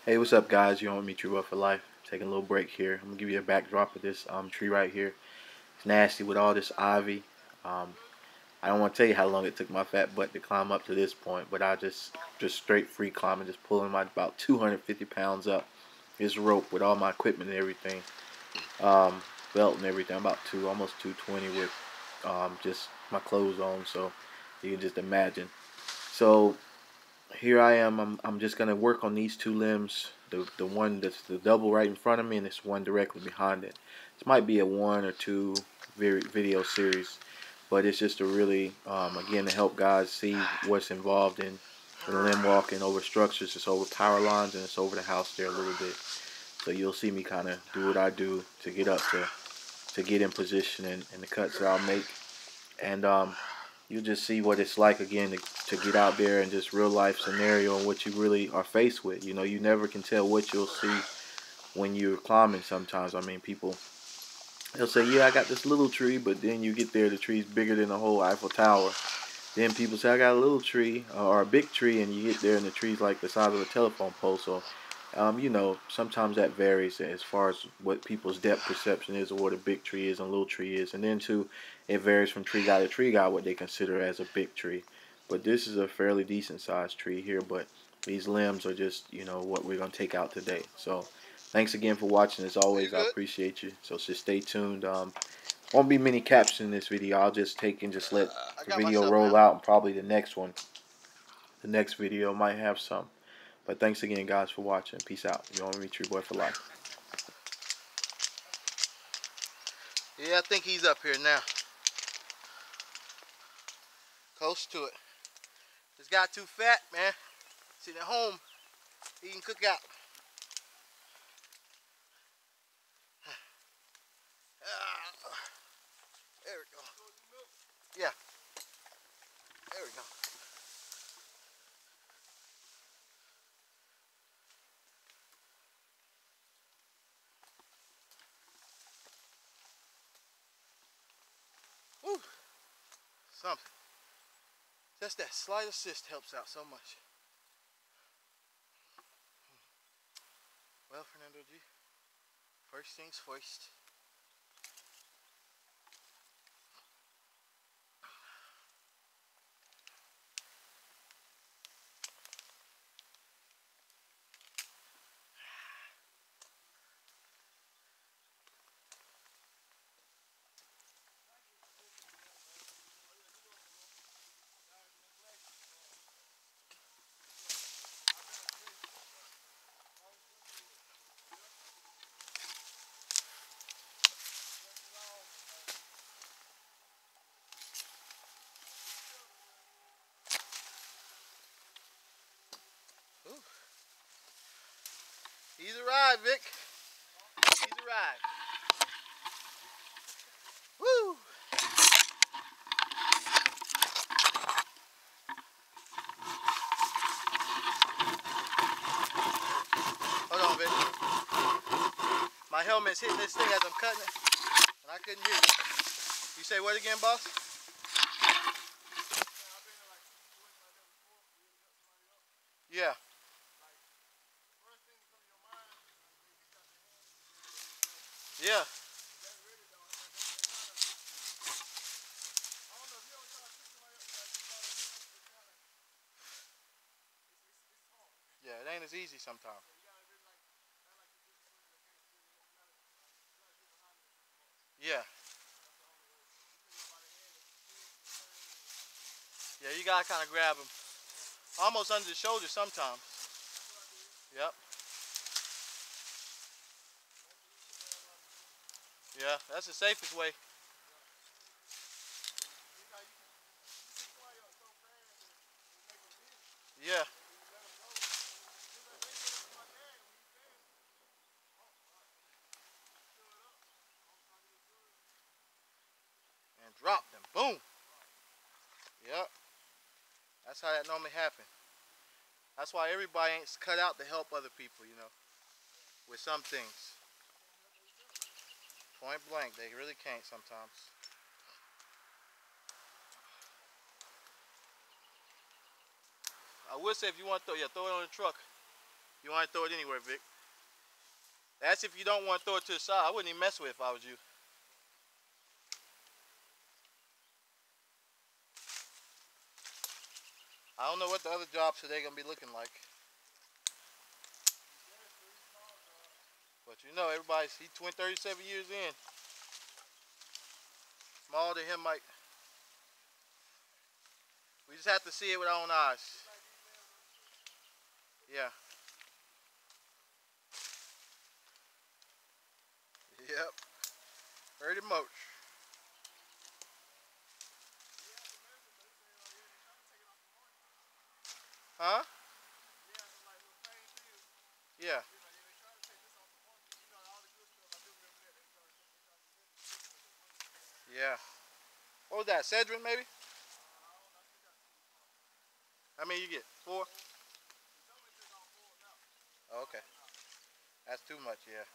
Hey, what's up, guys? You want me True Up for Life? Taking a little break here. I'm gonna give you a backdrop of this tree right here. It's nasty with all this ivy. Um, I don't want to tell you how long it took my fat butt to climb up to this point, but I just straight free climbing, just pulling my about 250 pounds up this rope with all my equipment and everything, um, belt and everything. I'm about almost 220 with just my clothes on, so you can just imagine. So here I am. I'm just gonna work on these two limbs. The one that's the double right in front of me, and this one directly behind it. This might be a one or two video series, but it's just to really again to help guys see what's involved in limb walking over structures. It's over power lines and it's over the house there a little bit. So you'll see me kind of do what I do to get up to get in position and the cuts that I'll make. And you just see what it's like again to get out there and just real life scenario and what you really are faced with. You know, you never can tell what you'll see when you're climbing sometimes. I mean, people, they'll say, yeah, I got this little tree, but then you get there, the tree's bigger than the whole Eiffel Tower. Then people say, I got a little tree or a big tree, and you get there and the tree's like the size of a telephone pole. So, you know, sometimes that varies as far as what people's depth perception is, or what a big tree is and a little tree is. And then, too, it varies from tree guy to tree guy what they consider as a big tree. But this is a fairly decent sized tree here, but these limbs are just, you know, what we're going to take out today. So, thanks again for watching. As always, I appreciate you. So, just stay tuned. Won't be many captions in this video. I'll just take and just let the video roll out, and probably the next video might have some. But thanks again, guys, for watching. Peace out. You want me to your boy for life. Yeah, I think he's up here now. Close to it. This guy too fat, man. Sitting at home eating cookout. There we go. Yeah. There we go. Woo. Something. Just that slight assist helps out so much. Well, Fernando G, first things first. Ooh. He's arrived, Vic. He's arrived. Woo! Hold on, Vic. My helmet's hitting this thing as I'm cutting it, and I couldn't hear you. You say what again, boss? Yeah. Yeah. Yeah, it ain't as easy sometimes. Yeah. Yeah, you gotta kind of grab him. Almost under the shoulder sometimes. Yep. Yeah, that's the safest way. Yeah. And drop them. Boom. Yep. That's how that normally happens. That's why everybody ain't cut out to help other people, you know, with some things. Point blank, they really can't sometimes. I would say if you want to throw it on the truck. You want to throw it anywhere, Vic. That's if you don't want to throw it to the side. I wouldn't even mess with it if I was you. I don't know what the other jobs today going to be looking like. But you know, he's 37 years in. Smaller than him, Mike. We just have to see it with our own eyes. Yeah. Yep. Pretty much. Huh? Yeah. Yeah. What was that? Cedrin, maybe? How many you get? 4? Oh, okay. That's too much, yeah.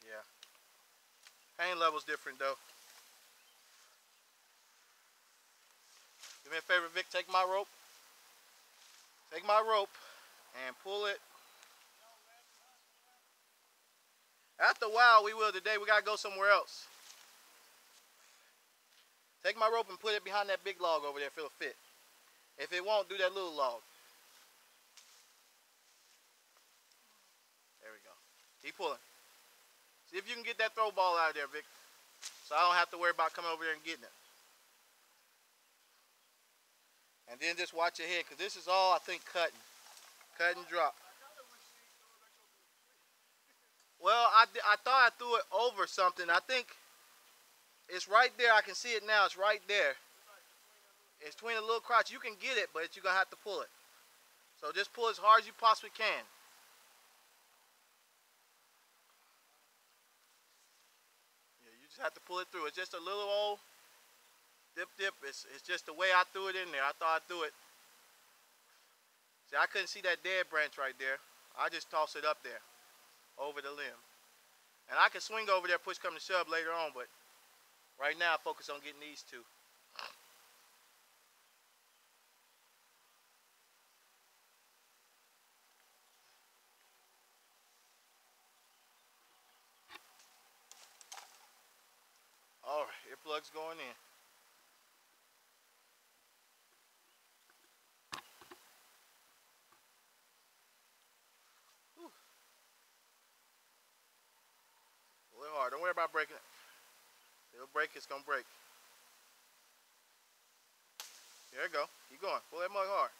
Yeah. Pain level's different, though. Do me a favor, Vic. Take my rope. Take my rope and pull it. After a while, we will today. We got to go somewhere else. Take my rope and put it behind that big log over there if it'll fit. If it won't, do that little log. There we go. Keep pulling. See if you can get that throw ball out of there, Vic. So I don't have to worry about coming over there and getting it. And then just watch your head, because this is all, I think, cutting. Cut and drop. Well, I thought I threw it over something. I think it's right there. I can see it now. It's right there. It's between a little crotch. You can get it, but you're going to have to pull it. So just pull as hard as you possibly can. Yeah, you just have to pull it through. It's just a little old dip. It's just the way I threw it in there. I thought I threw it. See, I couldn't see that dead branch right there. I just tossed it up there over the limb. And I can swing over there, push come to shove later on, but right now I focus on getting these two. Alright, earplugs going in. Whew. Pull it hard. Don't worry about breaking it. If it'll break, it's gonna break. There we go. Keep going. Pull that mug hard.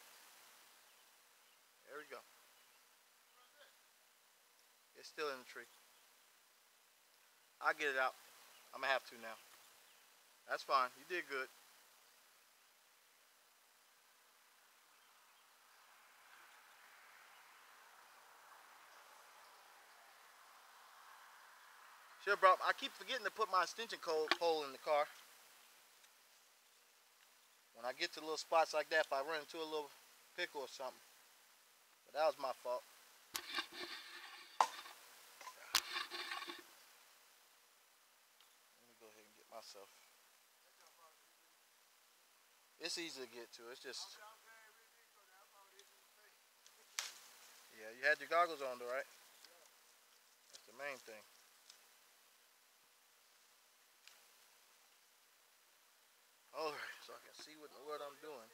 There we go. It's still in the tree. I'll get it out. I'm gonna have to now. That's fine. You did good. Sure, bro. I keep forgetting to put my extension pole in the car. When I get to little spots like that, if I run into a little pickle or something. But that was my fault. Let me go ahead and get myself. It's easy to get to. It's just... Yeah, you had your goggles on though, right? That's the main thing. Alright, so I can see what in the world I'm doing.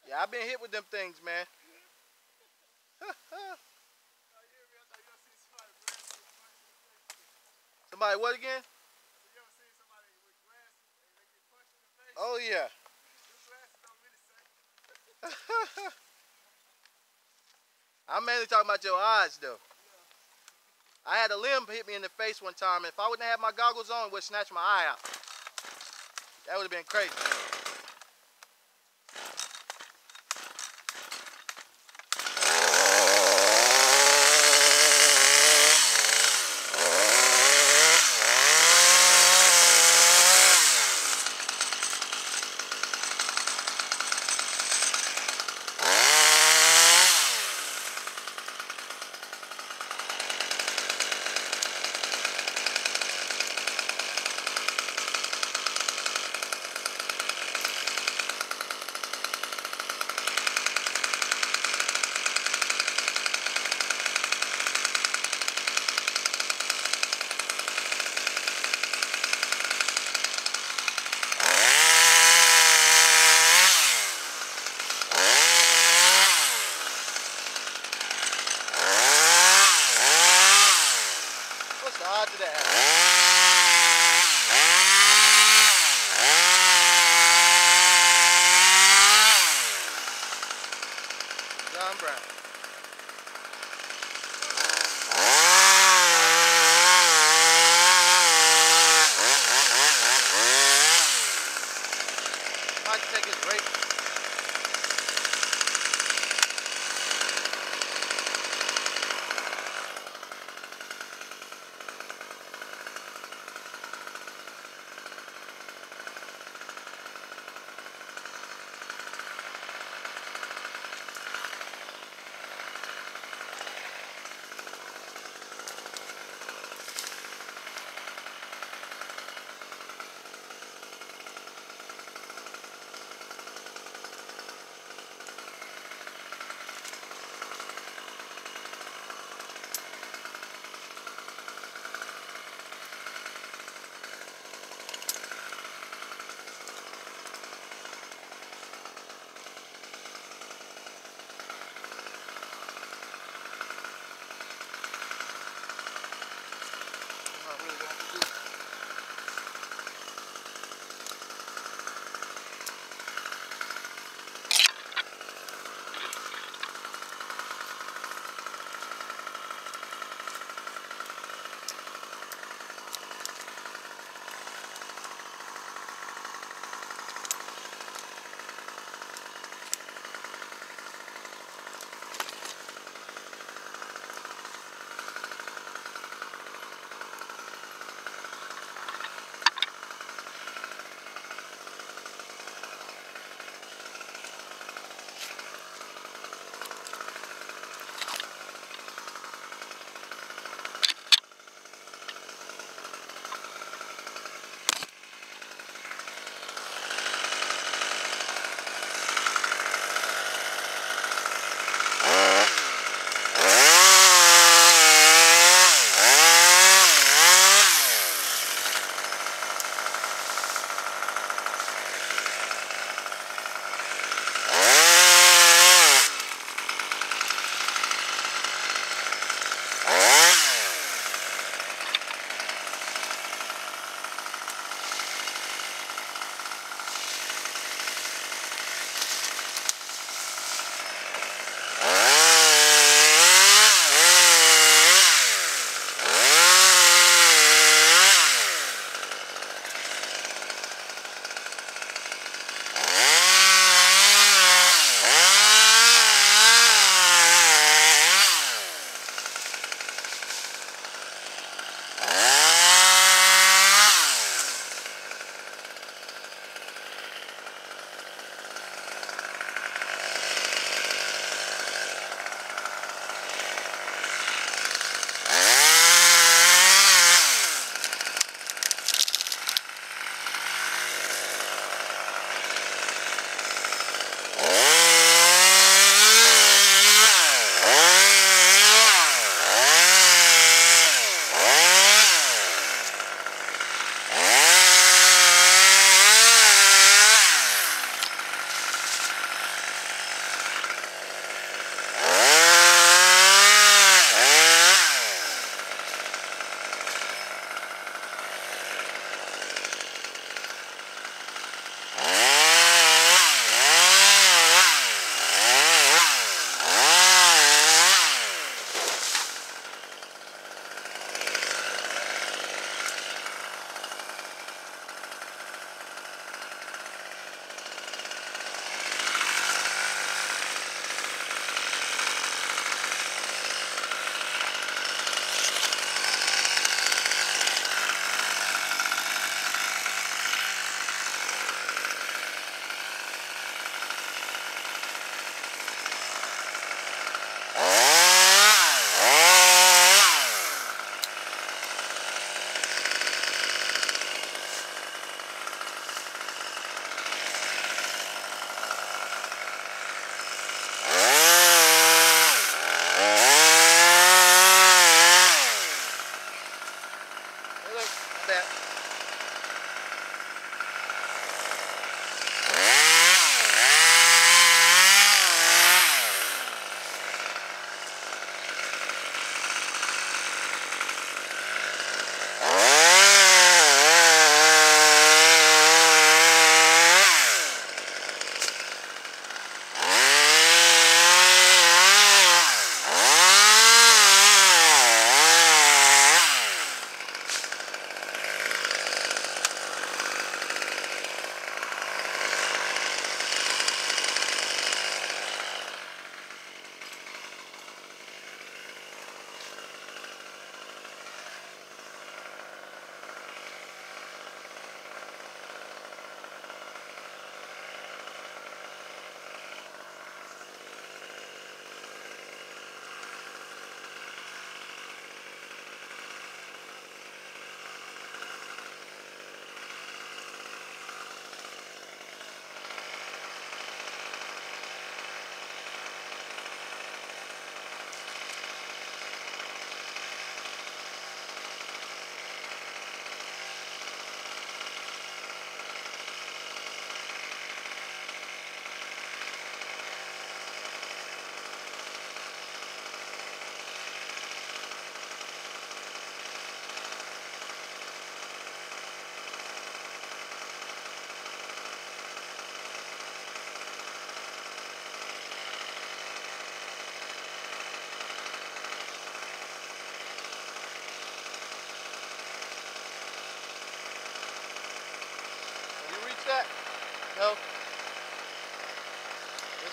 Yeah, I've been hit with them things, man. Somebody what again? Oh yeah. I'm mainly talking about your eyes though. I had a limb hit me in the face one time, and if I wouldn't have had my goggles on, it would snatch my eye out. That would have been crazy. might take his break.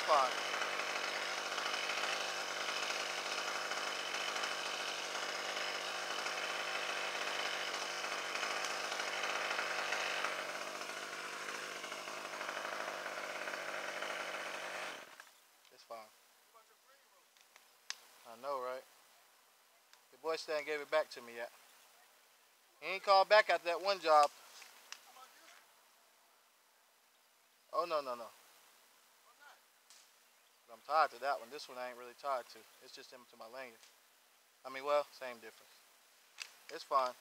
fine. It's fine. I know, right? The boy still ain't gave it back to me yet. He ain't called back after that one job. Oh, no, no, no. I'm tied to that one. This one I ain't really tied to. It's just into my lanyard. I mean, well, same difference. It's fine.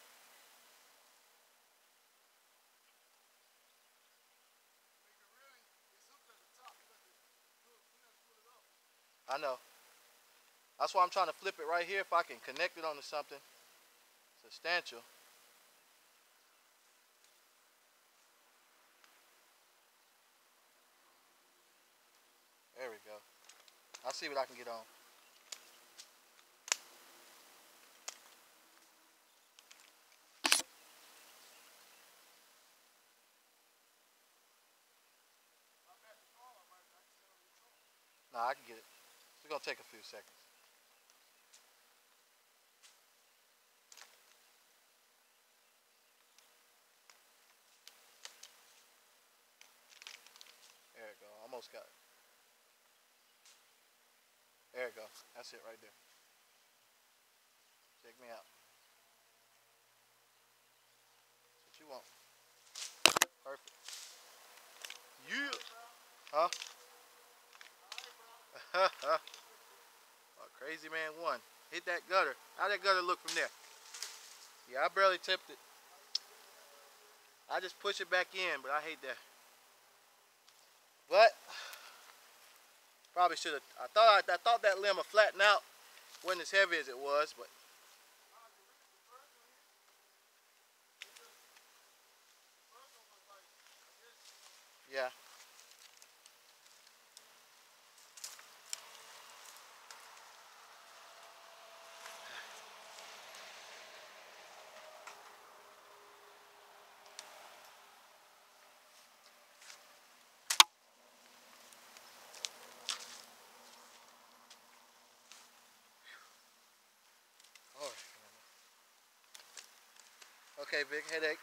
I know. That's why I'm trying to flip it right here if I can connect it onto something substantial. There we go. I'll see what I can get on. Nah, I can get it. It's gonna take a few seconds. There we go. Almost got it. There we go. That's it right there. Check me out. That's what you want. Perfect. Yeah. Huh? Oh, crazy man one. Hit that gutter. How that gutter look from there? Yeah, I barely tipped it. I just push it back in, but I hate that. But probably should have. I thought that limb would flatten out. Wasn't as heavy as it was, but yeah. All right. Okay, big headache.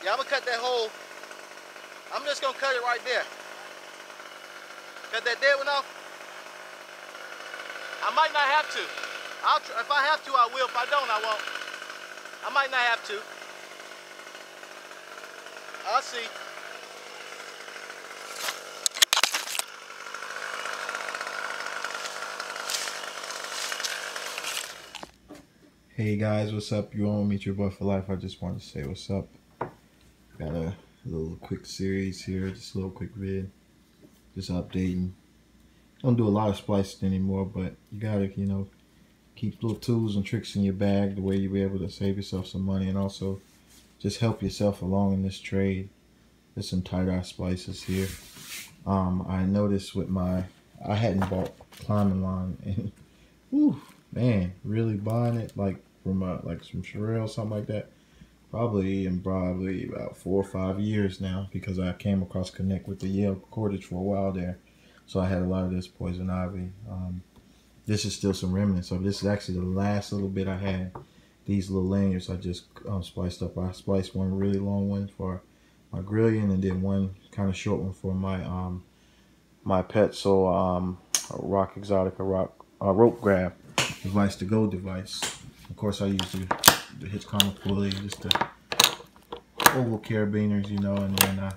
Yeah, I'm gonna cut that hole. I'm just gonna cut it right there. Cut that dead one off. I might not have to. If I have to, I will. If I don't, I won't. I might not have to. I'll see. Hey guys, what's up? You want to meet your boy for life? I just want to say what's up. Got a little quick series here, just a little quick vid, just updating. Don't do a lot of splicing anymore, but you gotta, you know, keep little tools and tricks in your bag the way you'll be able to save yourself some money and also just help yourself along in this trade. There's some tie-dye splices here. I noticed with I hadn't bought climbing line, and whew, man, really buying it like from some Sherelle or something like that. Probably about 4 or 5 years now, because I came across Connect with the Yale cordage for a while there. So I had a lot of this poison ivy. This is still some remnants of this. Is actually the last little bit I had. These little lanyards I just spliced up. I spliced one really long one for my grillion, and then one kind of short one for my my Petzl Rock Exotica rope grab device, the Go device. Of course, I use the Hitchcock pulley, just the oval carabiners, you know, and then I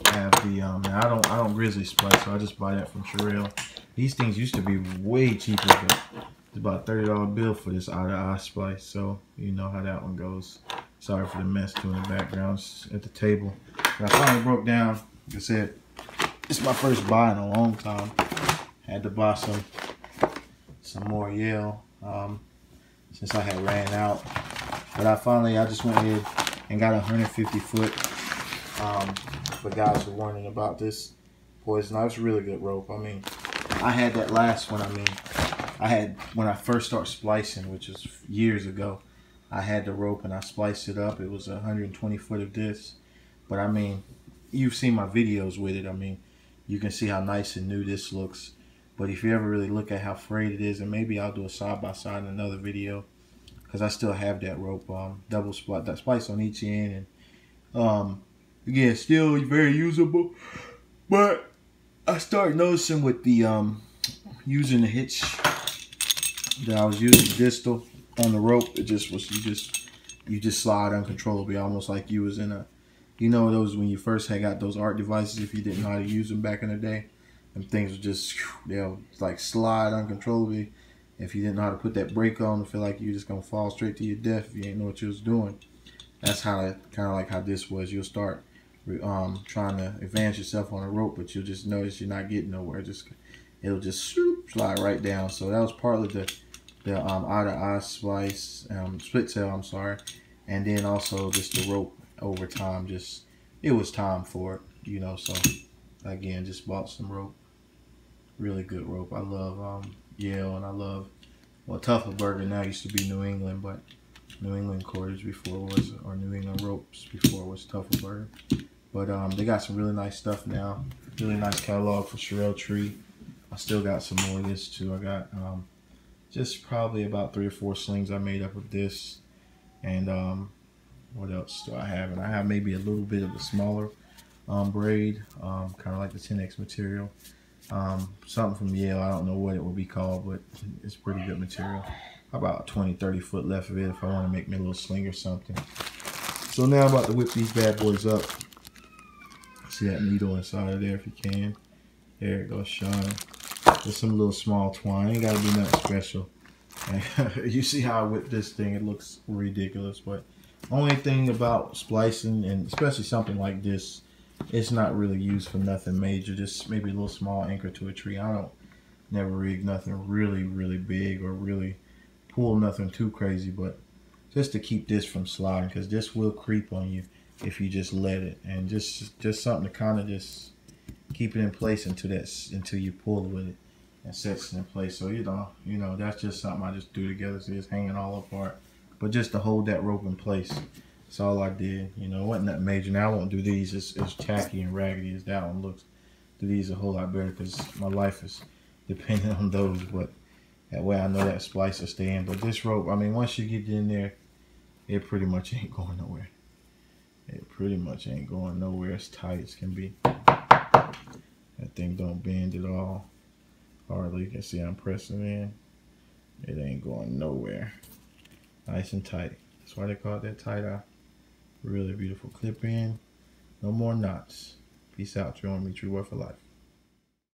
have the I don't grizzly splice, so I just buy that from Sherelle. These things used to be way cheaper, but it's about a $30 bill for this out of eye splice, so you know how that one goes. Sorry for the mess too in the background at the table. But I finally broke down. Like I said, it's my first buy in a long time. Had to buy some more Yale since I had ran out. But I just went ahead and got a 150 foot. For guys who are wondering about this poison, it's a really good rope. I mean, I had that last one. I mean, I had when I first started splicing, which was years ago. I had the rope and I spliced it up. It was 120 foot of this. But I mean, you've seen my videos with it. I mean, you can see how nice and new this looks. But if you ever really look at how frayed it is, and maybe I'll do a side by side in another video, because I still have that rope, double split, that splice on each end, and again, still very usable. But I started noticing with the using the hitch that I was using, the distal on the rope, it just was you just slide uncontrollably, almost like you was in a, you know, those when you first had got those art devices, if you didn't know how to use them back in the day, and things would just, they'll like slide uncontrollably. If you didn't know how to put that brake on, I feel like you're just gonna fall straight to your death if you ain't know what you was doing. That's how kind of like how this was. You'll start trying to advance yourself on a rope, but you'll just notice you're not getting nowhere. It'll just slide right down. So that was partly the out of eye splice, split tail, I'm sorry, and then also just the rope over time. Just it was time for it, you know. So again, just bought some rope. Really good rope. I love Yale, and I love, well, Tuffelberger now used to be New England, but New England cordage before was, or New England ropes before was Tuffelberger. But they got some really nice stuff now. Really nice catalog for Sherelle Tree. I still got some more of this too. I got just probably about 3 or 4 slings I made up of this. And what else do I have? And I have maybe a little bit of the smaller braid, kind of like the 10X material. Something from Yale, I don't know what it will be called, but it's pretty good material. About 20-30 foot left of it if I want to make me a little sling or something. So now I'm about to whip these bad boys up. See that needle inside of there if you can. There it goes, shine. There's some little small twine. Ain't got to be nothing special. And you see how I whip this thing, it looks ridiculous, but only thing about splicing, and especially something like this, it's not really used for nothing major, just maybe a little small anchor to a tree. I don't never rig nothing really big or really pull nothing too crazy, but just to keep this from sliding, because this will creep on you if you just let it, and just something to kind of just keep it in place until you pull with it and sets it in place. So you know that's just something I just do together, so it's hanging all apart, but just to hold that rope in place. That's all I did. You know, it wasn't that major. Now I won't do these as tacky and raggedy as that one looks. Do these a whole lot better because my life is dependent on those, but that way I know that splice will stay in. But this rope, I mean, once you get in there, it pretty much ain't going nowhere. It pretty much ain't going nowhere. It's tight as can be. That thing don't bend at all. Hardly. You can see I'm pressing in. It ain't going nowhere. Nice and tight. That's why they call it that tight eye. Really beautiful clip in. No more knots. Peace out. You're on Me True Boy for Life.